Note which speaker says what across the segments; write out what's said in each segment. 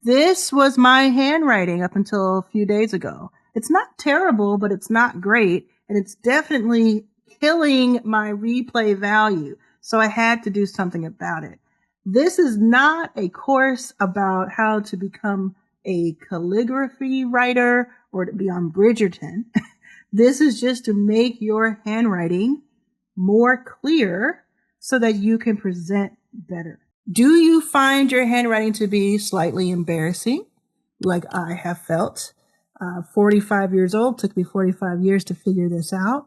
Speaker 1: This was my handwriting up until a few days ago. It's not terrible, but it's not great. And it's definitely killing my replay value. So I had to do something about it. This is not a course about how to become a calligraphy writer or to be on Bridgerton. This is just to make your handwriting more clear so that you can present better. Do you find your handwriting to be slightly embarrassing, like I have felt? 45 years old, took me 45 years to figure this out.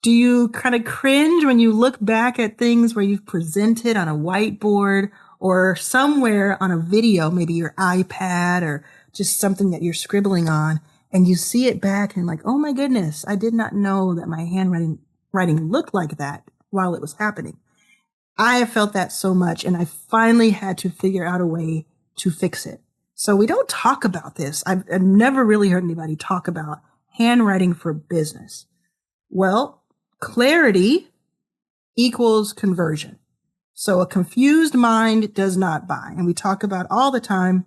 Speaker 1: Do you kind of cringe when you look back at things where you've presented on a whiteboard or somewhere on a video, maybe your iPad or just something that you're scribbling on, and you see it back and like, oh my goodness, I did not know that my handwriting looked like that while it was happening. I have felt that so much, and I finally had to figure out a way to fix it. So we don't talk about this. I've never really heard anybody talk about handwriting for business. Well, clarity equals conversion. So a confused mind does not buy. And we talk about all the time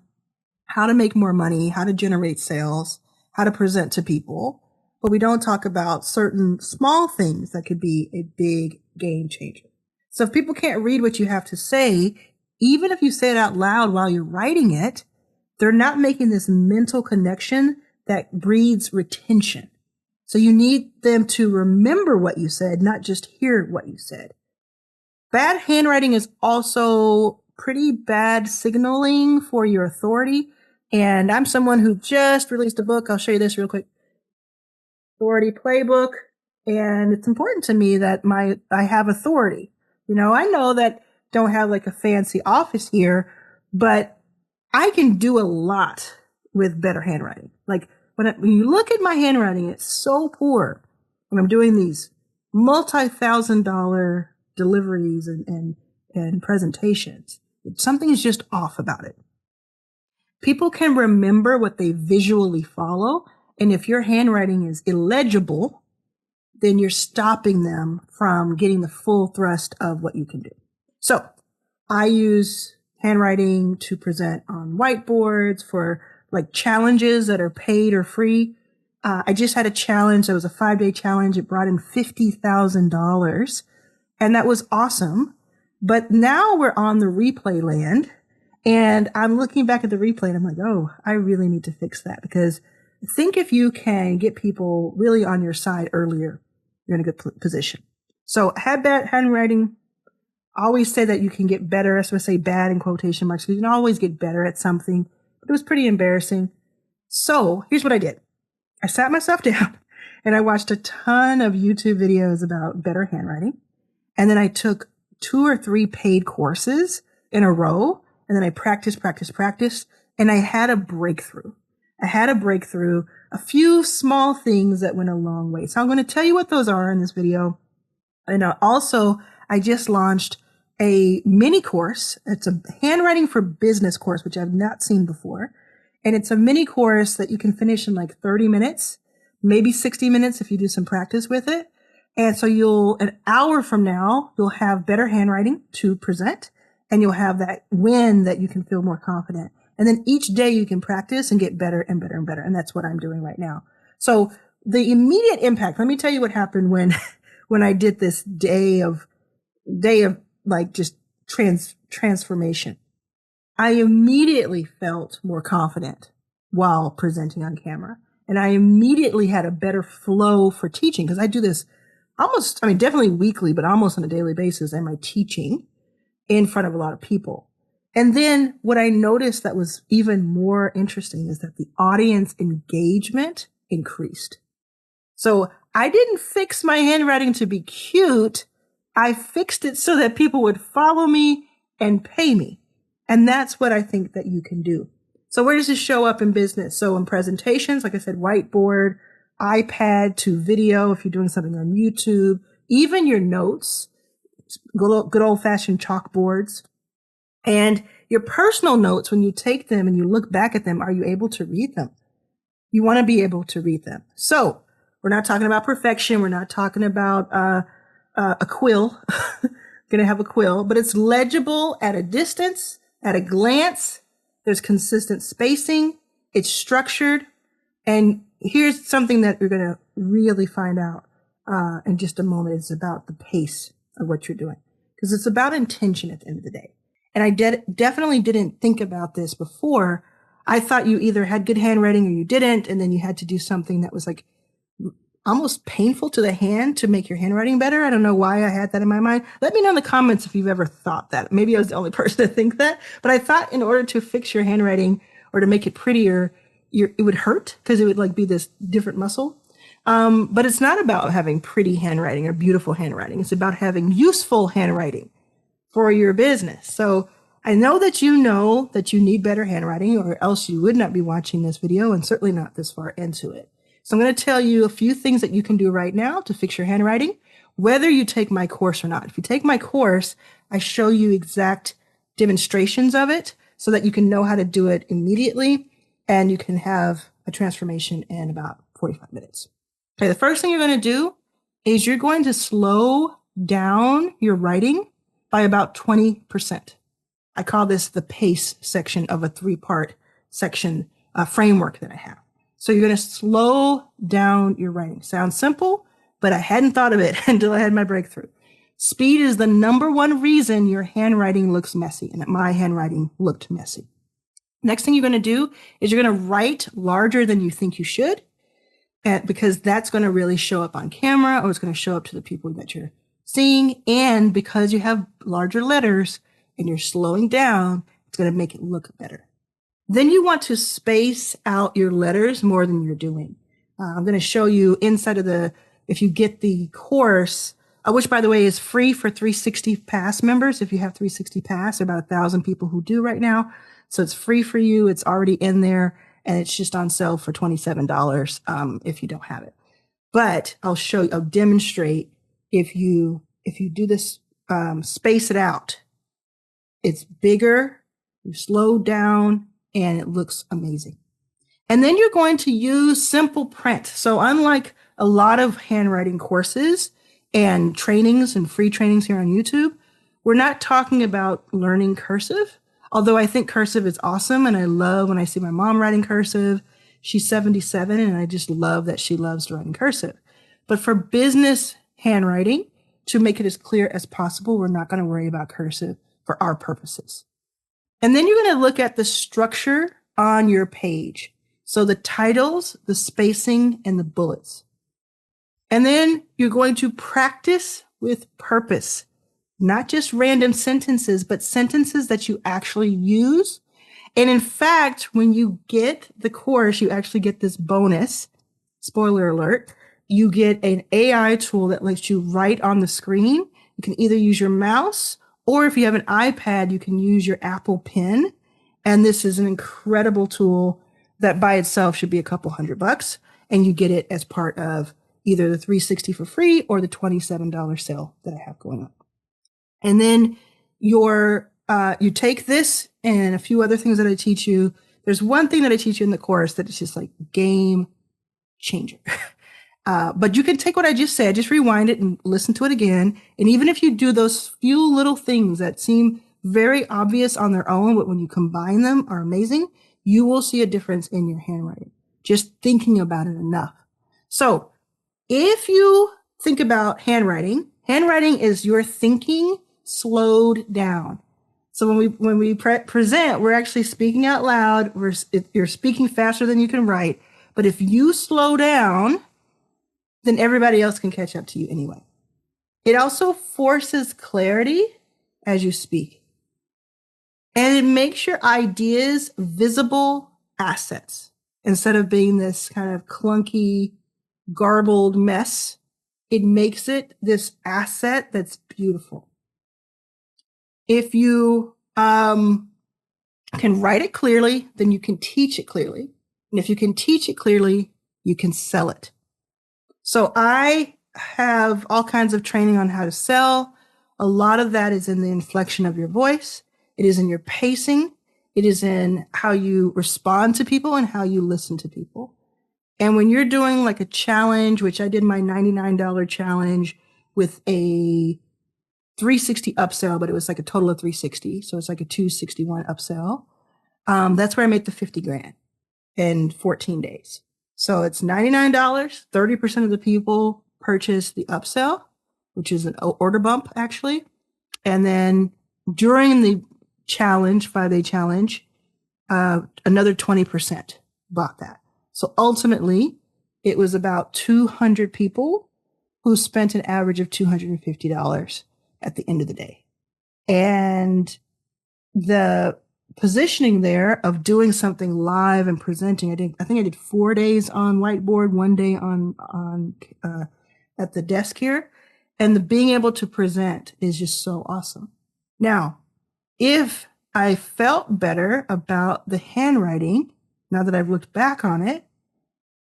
Speaker 1: how to make more money, how to generate sales, how to present to people. But we don't talk about certain small things that could be a big game changer. So if people can't read what you have to say, even if you say it out loud while you're writing it, they're not making this mental connection that breeds retention. So you need them to remember what you said, not just hear what you said. Bad handwriting is also pretty bad signaling for your authority. And I'm someone who just released a book. I'll show you this real quick. Authority Playbook. And it's important to me that I have authority. You know, I know that don't have like a fancy office here, but I can do a lot with better handwriting. Like when you look at my handwriting, it's so poor when I'm doing these multi-$1,000 deliveries and presentations. Something is just off about it. People can remember what they visually follow. And if your handwriting is illegible, then you're stopping them from getting the full thrust of what you can do. So I use handwriting to present on whiteboards for like challenges that are paid or free. I just had a challenge. It was a 5-day challenge. It brought in $50,000 and that was awesome. But now we're on the replay land and I'm looking back at the replay and I'm like, oh, I really need to fix that because think if you can get people really on your side earlier, you're in a good position. So had bad handwriting. Always say that you can get better. That's why I say bad in quotation marks because you can always get better at something. But it was pretty embarrassing. So here's what I did. I sat myself down and I watched a ton of YouTube videos about better handwriting. And then I took 2 or 3 paid courses in a row. And then I practiced. And I had a breakthrough. A few small things that went a long way. So I'm going to tell you what those are in this video. And also, I just launched a mini course. It's a handwriting for business course, which I've not seen before. And it's a mini course that you can finish in like 30 minutes, maybe 60 minutes if you do some practice with it. And so an hour from now, you'll have better handwriting to present and you'll have that win that you can feel more confident. And then each day you can practice and get better and better and better. And that's what I'm doing right now. So the immediate impact, let me tell you what happened when I did this day of like just transformation. I immediately felt more confident while presenting on camera. And I immediately had a better flow for teaching because I do this definitely weekly, but almost on a daily basis. Am I teaching in front of a lot of people? And then what I noticed that was even more interesting is that the audience engagement increased. So I didn't fix my handwriting to be cute. I fixed it so that people would follow me and pay me. And that's what I think that you can do. So where does this show up in business? So in presentations, like I said, whiteboard, iPad to video, if you're doing something on YouTube, even your notes, good old fashioned chalkboards. And your personal notes, when you take them and you look back at them, are you able to read them? You want to be able to read them. So we're not talking about perfection. We're not talking about a quill. Going to have a quill, but it's legible at a distance, at a glance, There's consistent spacing. It's structured. And here's something that you're going to really find out in just a moment. It's about the pace of what you're doing, because it's about intention at the end of the day. And I definitely didn't think about this before. I thought you either had good handwriting or you didn't, and then you had to do something that was like almost painful to the hand to make your handwriting better. I don't know why I had that in my mind. Let me know in the comments if you've ever thought that. Maybe I was the only person to think that, but I thought in order to fix your handwriting or to make it prettier, it would hurt because it would like be this different muscle. But it's not about having pretty handwriting or beautiful handwriting. It's about having useful handwriting for your business. So I know that you need better handwriting, or else you would not be watching this video, and certainly not this far into it. So I'm going to tell you a few things that you can do right now to fix your handwriting, whether you take my course or not. If you take my course, I show you exact demonstrations of it so that you can know how to do it immediately, and you can have a transformation in about 45 minutes. Okay, the first thing you're going to do is you're going to slow down your writing by about 20%. I call this the pace section of a 3-part section framework that I have. So you're going to slow down your writing. Sounds simple, but I hadn't thought of it until I had my breakthrough. Speed is the number one reason your handwriting looks messy, and that my handwriting looked messy. Next thing you're going to do is you're going to write larger than you think you should, because that's going to really show up on camera, or it's going to show up to the people that you're seeing. And because you have larger letters and you're slowing down, it's going to make it look better. Then you want to space out your letters more than you're doing. I'm going to show you inside of if you get the course, which by the way is free for 360 Pass members. If you have 360 Pass, there are about 1,000 people who do right now. So it's free for you. It's already in there, and it's just on sale for $27 if you don't have it. But I'll demonstrate if you do this, space it out. It's bigger, you slow down, and it looks amazing. And then you're going to use simple print. So unlike a lot of handwriting courses and trainings and free trainings here on YouTube, we're not talking about learning cursive, although I think cursive is awesome. And I love when I see my mom writing cursive. She's 77, and I just love that she loves writing cursive. But for business handwriting, to make it as clear as possible, we're not going to worry about cursive for our purposes. And then you're going to look at the structure on your page. So the titles, the spacing, and the bullets. And then you're going to practice with purpose, not just random sentences, but sentences that you actually use. And in fact, when you get the course, you actually get this bonus. Spoiler alert. You get an AI tool that lets you write on the screen. You can either use your mouse, or if you have an iPad, you can use your Apple Pen. And this is an incredible tool that by itself should be a couple $100. And you get it as part of either the 360 for free or the $27 sale that I have going on. And then you take this and a few other things that I teach you. There's one thing that I teach you in the course that is just like game changer. But you can take what I just said, just rewind it and listen to it again. And even if you do those few little things that seem very obvious on their own, but when you combine them are amazing, you will see a difference in your handwriting, just thinking about it enough. So if you think about handwriting is your thinking slowed down. So when we present, we're actually speaking out loud. You're speaking faster than you can write. But if you slow down, then everybody else can catch up to you anyway. It also forces clarity as you speak. And it makes your ideas visible assets instead of being this kind of clunky, garbled mess. It makes it this asset that's beautiful. If you can write it clearly, then you can teach it clearly. And if you can teach it clearly, you can sell it. So I have all kinds of training on how to sell. A lot of that is in the inflection of your voice. It is in your pacing. It is in how you respond to people and how you listen to people. And when you're doing like a challenge, which I did my $99 challenge with a 360 upsell, but it was like a total of 360. So it's like a 261 upsell. That's where I made the 50 grand in 14 days. So it's $99. 30% of the people purchase the upsell, which is an order bump actually. And then during the challenge, 5-day challenge, another 20% bought that. So ultimately, it was about 200 people who spent an average of $250 at the end of the day. And the positioning there of doing something live and presenting, I think I did 4 days on whiteboard, 1 day on at the desk here, and the being able to present is just so awesome. Now, if I felt better about the handwriting, now that I've looked back on it,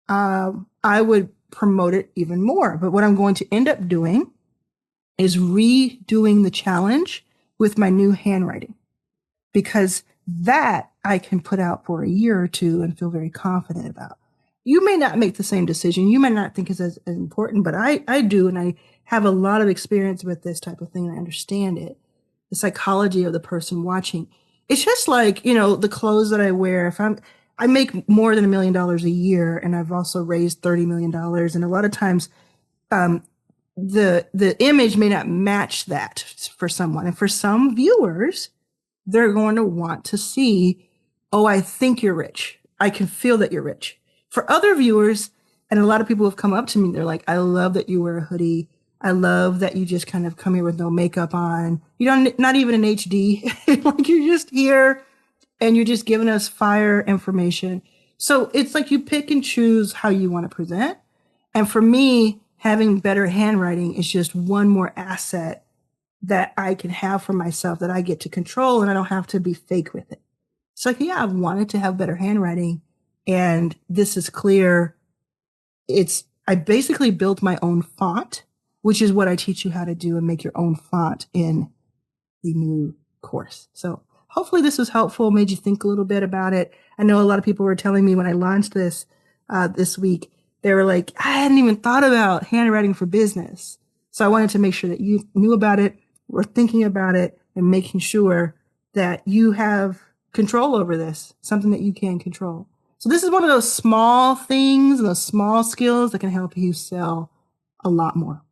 Speaker 1: I would promote it even more. But what I'm going to end up doing is redoing the challenge with my new handwriting, because that I can put out for a year or two and feel very confident about. You may not make the same decision. You might not think it's as important, but I do. And I have a lot of experience with this type of thing. And I understand it. The psychology of the person watching. It's just like, the clothes that I wear. I make more than $1 million a year, and I've also raised $30 million. And a lot of times, the image may not match that for someone. And for some viewers, they're going to want to see, oh, I think you're rich. I can feel that you're rich. For other viewers, and a lot of people have come up to me, they're like, I love that you wear a hoodie. I love that you just kind of come here with no makeup on. You don't, not even in HD. Like, you're just here and you're just giving us fire information. So it's like you pick and choose how you want to present. And for me, having better handwriting is just one more asset that I can have for myself that I get to control, and I don't have to be fake with it. It's like, yeah, I've wanted to have better handwriting, and this is clear. I basically built my own font, which is what I teach you how to do and make your own font in the new course. So hopefully this was helpful, made you think a little bit about it. I know a lot of people were telling me when I launched this week, they were like, I hadn't even thought about handwriting for business. So I wanted to make sure that you knew about it, were thinking about it, and making sure that you have control over this, something that you can control. So this is one of those small things and those small skills that can help you sell a lot more.